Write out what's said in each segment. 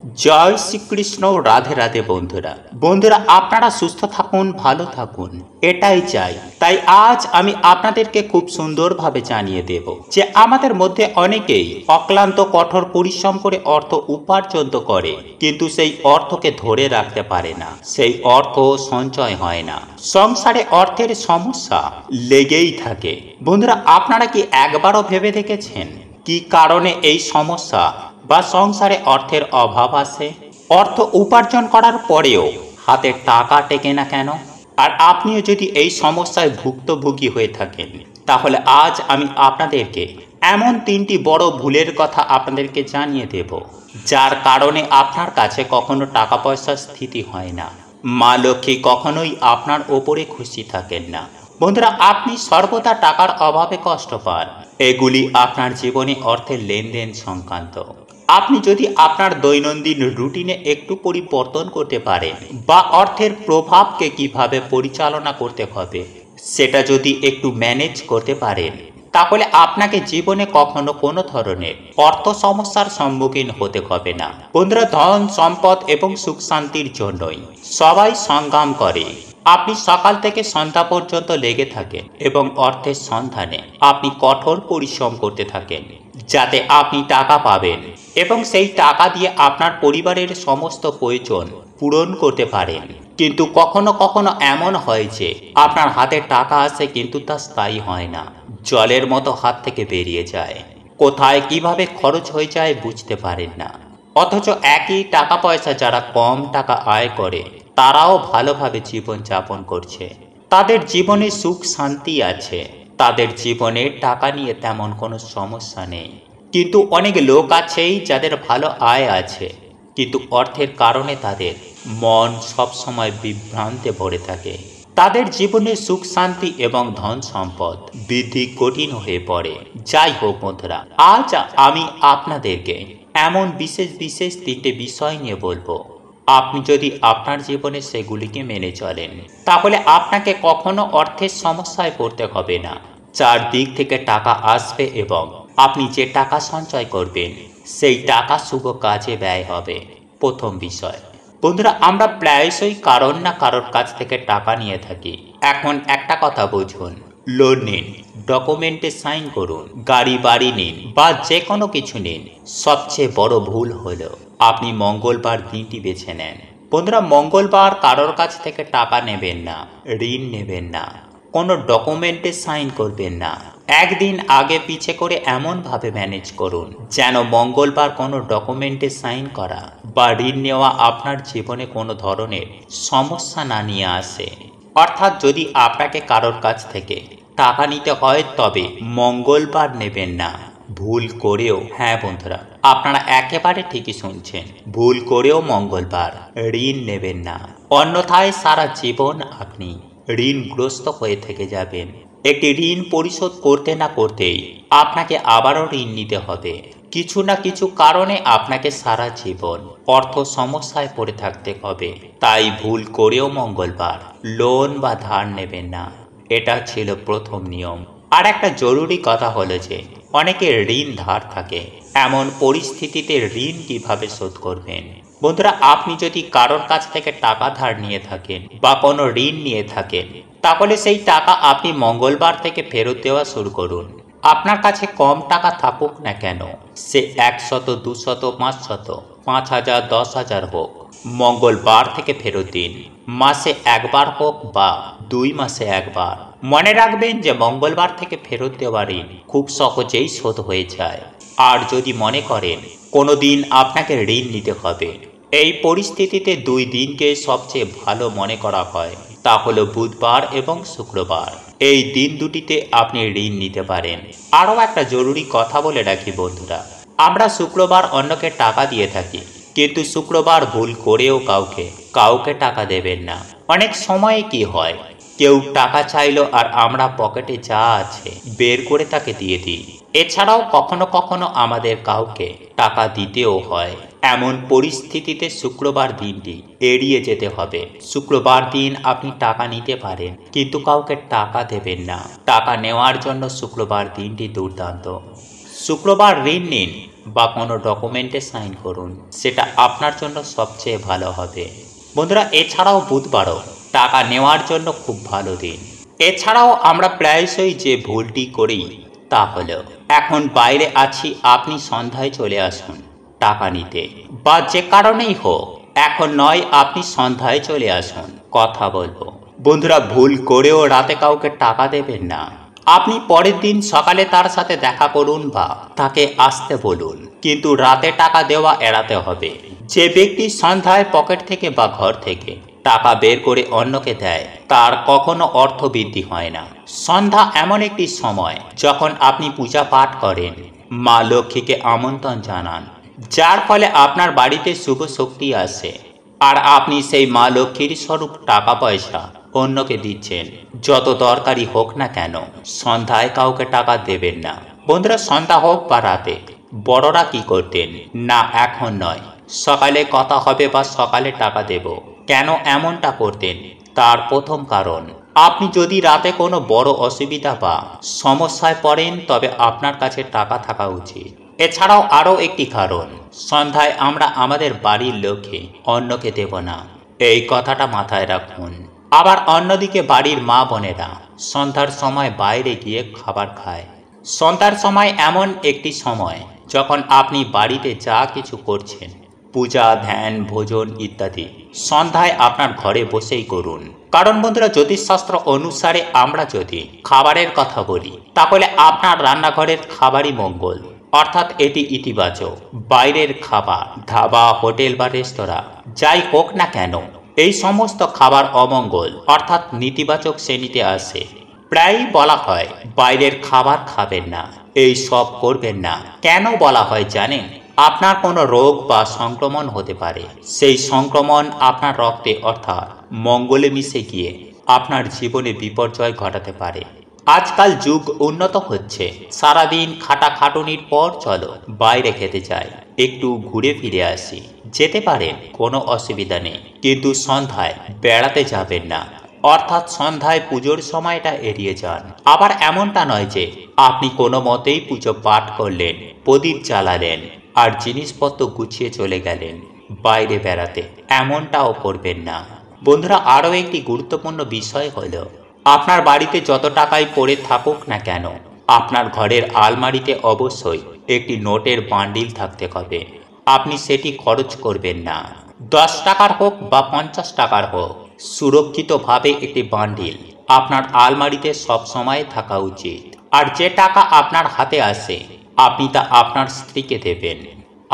জয় শ্রীকৃষ্ণ। রাধে রাধে বন্ধুরা। আপনারা সুস্থ থাকুন, ভালো থাকুন, এটাই চাই। তাই আজ আমি আপনাদেরকে খুব সুন্দরভাবে জানিয়ে দেব যে আমাদের মধ্যে অনেকেই অক্লান্ত কঠোর পরিশ্রম করে অর্থ উপার্জন করে, কিন্তু সেই অর্থকে ধরে রাখতে পারে না, সেই অর্থ সঞ্চয় হয় না। সংসারে অর্থের সমস্যা লেগেই থাকে। বন্ধুরা, আপনারা কি একবারও ভেবে দেখেছেন কি কারণে এই সমস্যা বা সংসারে অর্থের অভাব আসে? অর্থ উপার্জন করার পরেও হাতে টাকা টেকে না কেন? আর আপনিও যদি এই সমস্যায় ভুক্তভোগী হয়ে থাকেন, তাহলে আজ আমি আপনাদেরকে এমন তিনটি বড় ভুলের কথা আপনাদেরকে জানিয়ে দেব, যার কারণে আপনার কাছে কখনো টাকা পয়সার স্থিতি হয় না। মা লক্ষ্মী কখনোই আপনার ওপরে খুশি থাকেন না। বন্ধুরা, আপনি সর্বদা টাকার অভাবে কষ্ট পান। এগুলি আপনার জীবনে অর্থের লেনদেন সংক্রান্ত। আপনি যদি আপনার দৈনন্দিন রুটিনে একটু পরিবর্তন করতে পারেন, বা অর্থের প্রভাবকে কিভাবে পরিচালনা করতে হবে সেটা যদি একটু ম্যানেজ করতে পারেন, তাহলে আপনাকে জীবনে কখনো কোনো ধরনের অর্থ সমস্যার সম্মুখীন হতে হবে না। বন্ধুরা, ধন সম্পদ এবং সুখ শান্তির জন্যই সবাই সংগ্রাম করে। আপনি সকাল থেকে সন্ধ্যা পর্যন্ত লেগে থাকেন এবং অর্থের সন্ধানে আপনি কঠোর পরিশ্রম করতে থাকেন, যাতে আপনি টাকা পাবেন এবং সেই টাকা দিয়ে আপনার পরিবারের সমস্ত প্রয়োজন পূরণ করতে পারেন। কিন্তু কখনো কখনো এমন হয় যে আপনার হাতে টাকা আসে, কিন্তু তা স্থায়ী হয় না, জলের মতো হাত থেকে বেরিয়ে যায়। কোথায় কিভাবে খরচ হয়ে যায় বুঝতে পারেন না। অথচ একই টাকা পয়সা যারা কম টাকা আয় করে, তারাও ভালোভাবে জীবন যাপন করছে। তাদের জীবনে সুখ শান্তি আছে, তাদের জীবনে টাকা নিয়ে তেমন কোনো সমস্যা নেই। কিন্তু অনেক লোক আছেই যাদের ভালো আয় আছে, কিন্তু অর্থের কারণে তাদের মন সবসময় বিভ্রান্তে ভরে থাকে। তাদের জীবনে সুখ শান্তি এবং ধন সম্পদ বৃদ্ধি কঠিন হয়ে পড়ে। যাই হোক বন্ধুরা, আজ আমি আপনাদেরকে এমন বিশেষ বিশেষ তিনটে বিষয় নিয়ে বলবো। আপনি যদি আপনার জীবনে সেগুলিকে মেনে চলেন, তাহলে আপনাকে কখনো অর্থের সমস্যায় পড়তে হবে না। চারদিক থেকে টাকা আসবে এবং আপনি যে টাকা সঞ্চয় করবেন, সেই টাকা শুভ কাজে ব্যয় হবে। প্রথম বিষয়, বন্ধুরা, আমরা প্রায়শই কারোর না কারোর কাছ থেকে টাকা নিয়ে থাকি। এখন একটা কথা বুঝুন, লোন নিন, ডকুমেন্টে সাইন করুন, গাড়ি বাড়ি নিন, বা যে কোনো কিছু নিন, সবচেয়ে বড় ভুল হলো আপনি মঙ্গলবার দিনটি বেছে নেন। বন্ধুরা, মঙ্গলবার কারোর কাছ থেকে টাকা নেবেন না, ঋণ নেবেন না, কোনো ডকুমেন্টে সাইন করবেন না। একদিন আগে পিছে করে এমনভাবে ম্যানেজ করুন যেন মঙ্গলবার কোনো ডকুমেন্টে সাইন করা বা ঋণ নেওয়া আপনার জীবনে কোনো ধরনের সমস্যা না নিয়ে আসে। অর্থাৎ যদি আপনাকে কারোর কাছ থেকে টাকা নিতে হয়, তবে মঙ্গলবার নেবেন না। ভুল করেও, হ্যাঁ বন্ধুরা, আপনারা একেবারে ঠিকই শুনছেন, ভুল করেও মঙ্গলবার ঋণ নেবেন না। অন্যথায় সারা জীবন আপনি ঋণগ্রস্ত হয়ে থেকে যাবেন। একটি ঋণ পরিশোধ করতে না করতেই আপনাকে আবারও ঋণ নিতে হবে। কিছু না কিছু কারণে আপনাকে সারা জীবন অর্থ সমস্যায় পড়ে থাকতে হবে। তাই ভুল করেও মঙ্গলবার লোন বা ধার নেবেন না। এটা ছিল প্রথম নিয়ম। আর একটা জরুরি কথা হলো যে অনেকের ঋণ ধার থাকে। এমন পরিস্থিতিতে ঋণ কিভাবে শোধ করবেন? বন্ধুরা, আপনি যদি কারোর কাছ থেকে টাকা ধার নিয়ে থাকেন বা কোনো ঋণ নিয়ে থাকেন, তাহলে সেই টাকা আপনি মঙ্গলবার থেকে ফেরত দেওয়া শুরু করুন। আপনার কাছে কম টাকা থাকুক না কেন, সে 100, 200, 500, 5,000, 10,000 হোক, মঙ্গলবার থেকে ফেরত দিন। মাসে একবার হোক বা 2 মাসে একবার। মনে রাখবেন যে মঙ্গলবার থেকে ফেরত দেওয়া ঋণ খুব সহজেই শোধ হয়ে যায়। আর যদি মনে করেন কোনো দিন আপনাকে ঋণ নিতে হবে, এই পরিস্থিতিতে 2 দিনকে সবচেয়ে ভালো মনে করা হয়, তা হলো বুধবার এবং শুক্রবার। এই দিন দুটিতে আপনি ঋণ নিতে পারেন। আরও একটা জরুরি কথা বলে রাখি বন্ধুরা, আমরা শুক্রবার অন্যকে টাকা দিয়ে থাকি, কিন্তু শুক্রবার ভুল করেও কাউকে টাকা দেবেন না। অনেক সময় কি হয়, কেউ টাকা চাইলো আর আমরা পকেটে যা আছে বের করে তাকে দিয়ে দিই। এছাড়াও কখনো কখনো আমাদের কাউকে টাকা দিতেও হয়। এমন পরিস্থিতিতে শুক্রবার দিনটি এড়িয়ে যেতে হবে। শুক্রবার দিন আপনি টাকা নিতে পারেন, কিন্তু কাউকে টাকা দেবেন না। টাকা নেওয়ার জন্য শুক্রবার দিনটি দুর্দান্ত। শুক্রবার ঋণ নিন, বা কোনো ডকুমেন্টে সাইন করুন, সেটা আপনার জন্য সবচেয়ে ভালো হবে। বন্ধুরা, এছাড়াও বুধবারও টাকা নেওয়ার জন্য খুব ভালো দিন। এছাড়াও আমরা প্রায়শই যে ভুলটি করি তা হলো, এখন বাইরে আছি, আপনি সন্ধ্যায় চলে আসুন টাকা নিতে, বা যে কারণেই হোক এখন নয়, আপনি সন্ধ্যায় চলে আসুন, কথা বলবো। বন্ধুরা, ভুল করেও রাতে কাউকে টাকা দেবেন না। আপনি পরের দিন সকালে তার সাথে দেখা করুন বা তাকে আসতে বলুন, কিন্তু রাতে টাকা দেওয়া এড়াতে হবে। যে ব্যক্তি সন্ধ্যায় পকেট থেকে বা ঘর থেকে টাকা বের করে অন্যকে দেয়, তার কখনো অর্থ বৃদ্ধি হয় না। সন্ধ্যা এমন একটি সময় যখন আপনি পূজা পাঠ করেন, মা লক্ষ্মীকে আমন্ত্রণ জানান, যার ফলে আপনার বাড়িতে শুভ শক্তি আসে, আর আপনি সেই মা লক্ষ্মীর স্বরূপ টাকা পয়সা অন্যকে দিচ্ছেন। যত দরকারি হোক না কেন, সন্ধ্যায় কাউকে টাকা দেবেন না। বন্ধুরা, সন্ধ্যা হোক বা রাতে বড়রা কি করতেন না, এখন নয়, সকালে কথা হবে বা সকালে টাকা দেব। কেন এমনটা করতেন? তার প্রথম কারণ, আপনি যদি রাতে কোনো বড় অসুবিধা বা সমস্যায় পড়েন, তবে আপনার কাছে টাকা থাকা উচিত। এছাড়াও আরও একটি কারণ, সন্ধ্যায় আমরা আমাদের বাড়ির লোককে অন্যকে দেব না, এই কথাটা মাথায় রাখুন। আবার অন্যদিকে বাড়ির মা বোনেরা সন্ধ্যার সময় বাইরে গিয়ে খাবার খায়। সন্ধ্যার সময় এমন একটি সময় যখন আপনি বাড়িতে যা কিছু করছেন, পূজা, ধ্যান, ভোজন ইত্যাদি, সন্ধ্যায় আপনার ঘরে বসেই করুন। কারণ বন্ধুরা, জ্যোতিষশাস্ত্র অনুসারে আমরা যদি খাবারের কথা বলি, তাহলে আপনার রান্নাঘরের খাবারই মঙ্গল, অর্থাৎ এটি ইতিবাচক। বাইরের খাবার, ধাবা, হোটেল বা রেস্তোরাঁ যাই হোক না কেন, এই সমস্ত খাবার অমঙ্গল, অর্থাৎ নেতিবাচক শ্রেণীতে আসে। প্রায়ই বলা হয় বাইরের খাবার খাবেন না, এই সব করবেন না। কেন বলা হয় জানেন? আপনার কোনো রোগ বা সংক্রমণ হতে পারে, সেই সংক্রমণ আপনার রক্তে অর্থাৎ মঙ্গলে মিশে গিয়ে আপনার জীবনে বিপর্যয় ঘটাতে পারে। আজকাল যুগ উন্নত হচ্ছে, সারাদিন খাটাখাটুনির পর চলো বাইরে খেতে যাই, একটু ঘুরে ফিরে আসি। যেতে পারেন, কোনো অসুবিধা নেই, কিন্তু সন্ধ্যায় বেড়াতে যাবেন না, অর্থাৎ সন্ধ্যায় পুজোর সময়টা এড়িয়ে যান। আবার এমনটা নয় যে আপনি কোনো মতেই পুজো পাঠ করলেন, প্রদীপ জ্বালালেন আর জিনিসপত্র গুছিয়ে চলে গেলেন বাইরে বেড়াতে, এমনটাও করবেন না। বন্ধুরা, আরও একটি গুরুত্বপূর্ণ বিষয় হলো, আপনার বাড়িতে যত টাকাই পড়ে থাকুক না কেন, আপনার ঘরের আলমারিতে অবশ্যই একটি নোটের বান্ডিল থাকতে হবে। আপনি সেটি খরচ করবেন না, 10 টাকার হোক বা 50 টাকার হোক, সুরক্ষিতভাবে একটি বান্ডিল আপনার আলমারিতে সব সময় থাকা উচিত। আর যে টাকা আপনার হাতে আসে, আপনি তা আপনার স্ত্রীকে দেবেন,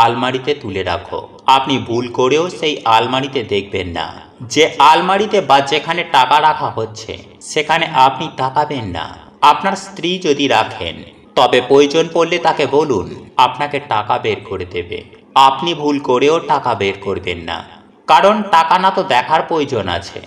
আলমারিতে তুলে রাখো। আপনি ভুল করেও সেই আলমারিতে দেখবেন না। যে আলমারিতে বা যেখানে টাকা রাখা হচ্ছে, সেখানে আপনি তাকাবেন না। আপনার স্ত্রী যদি রাখেন, তবে প্রয়োজন পড়লে তাকে বলুন আপনাকে টাকা বের করে দেবে। আপনি ভুল করেও টাকা বের করবেন না, কারণ টাকা না তো দেখার প্রয়োজন আছে,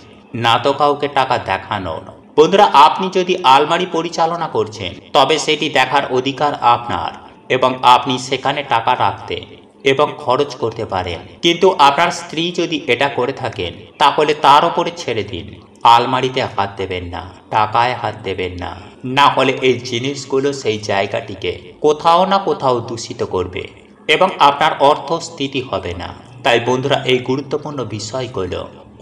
না তো কাউকে টাকা দেখানোর। বন্ধুরা, আপনি যদি আলমারি পরিচালনা করছেন, তবে সেটি দেখার অধিকার আপনার, এবং আপনি সেখানে টাকা রাখতে এবং খরচ করতে পারেন। কিন্তু আপনার স্ত্রী যদি এটা করে থাকেন, তাহলে তার উপরে ছেড়ে দিন। আলমারিতে হাত দেবেন না, টাকায় হাত দেবেন না, না হলে এই জিনিসগুলো সেই জায়গাটিকে কোথাও না কোথাও দূষিত করবে এবং আপনার অর্থস্থিতি হবে না। তাই বন্ধুরা, এই গুরুত্বপূর্ণ বিষয়গুলো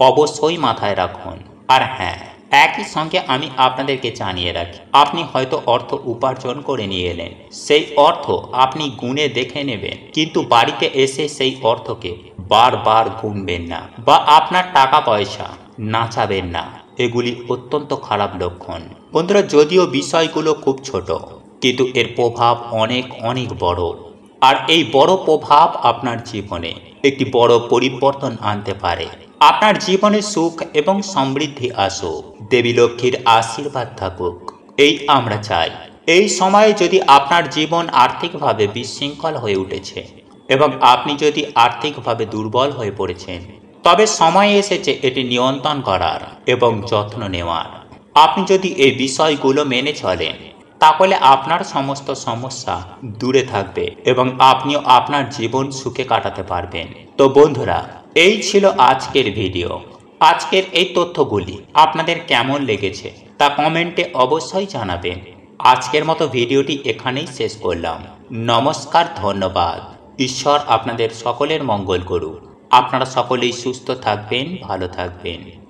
অবশ্যই মাথায় রাখুন। আর হ্যাঁ, একই সঙ্গে আমি আপনাদেরকে জানিয়ে রাখি, আপনি হয়তো অর্থ উপার্জন করে নিয়ে এলেন, সেই অর্থ আপনি গুণে দেখে নেবেন, কিন্তু বাড়িতে এসে সেই অর্থকে বারবার গুনবেন না বা আপনার টাকা পয়সা নাচাবেন না। এগুলি অত্যন্ত খারাপ লক্ষণ। বন্ধুরা, যদিও বিষয়গুলো খুব ছোট, কিন্তু এর প্রভাব অনেক অনেক বড়। আর এই বড় প্রভাব আপনার জীবনে একটি বড় পরিবর্তন আনতে পারে। আপনার জীবনে সুখ এবং সমৃদ্ধি আসুক, দেবী লক্ষ্মীর আশীর্বাদ থাকুক, এই আমরা চাই। এই সময়ে যদি আপনার জীবন আর্থিকভাবে বিশৃঙ্খল হয়ে উঠেছে এবং আপনি যদি আর্থিকভাবে দুর্বল হয়ে পড়েছেন, তবে সময় এসেছে এটি নিয়ন্ত্রণ করার এবং যত্ন নেওয়ার। আপনি যদি এই বিষয়গুলো মেনে চলেন, তাহলে আপনার সমস্ত সমস্যা দূরে থাকবে এবং আপনিও আপনার জীবন সুখে কাটাতে পারবেন। তো বন্ধুরা, এই ছিল আজকের ভিডিও। আজকের এই তথ্যগুলি আপনাদের কেমন লেগেছে তা কমেন্টে অবশ্যই জানাবেন। আজকের মতো ভিডিওটি এখানেই শেষ করলাম। নমস্কার, ধন্যবাদ। ঈশ্বর আপনাদের সকলের মঙ্গল করুক। আপনারা সকলেই সুস্থ থাকবেন, ভালো থাকবেন।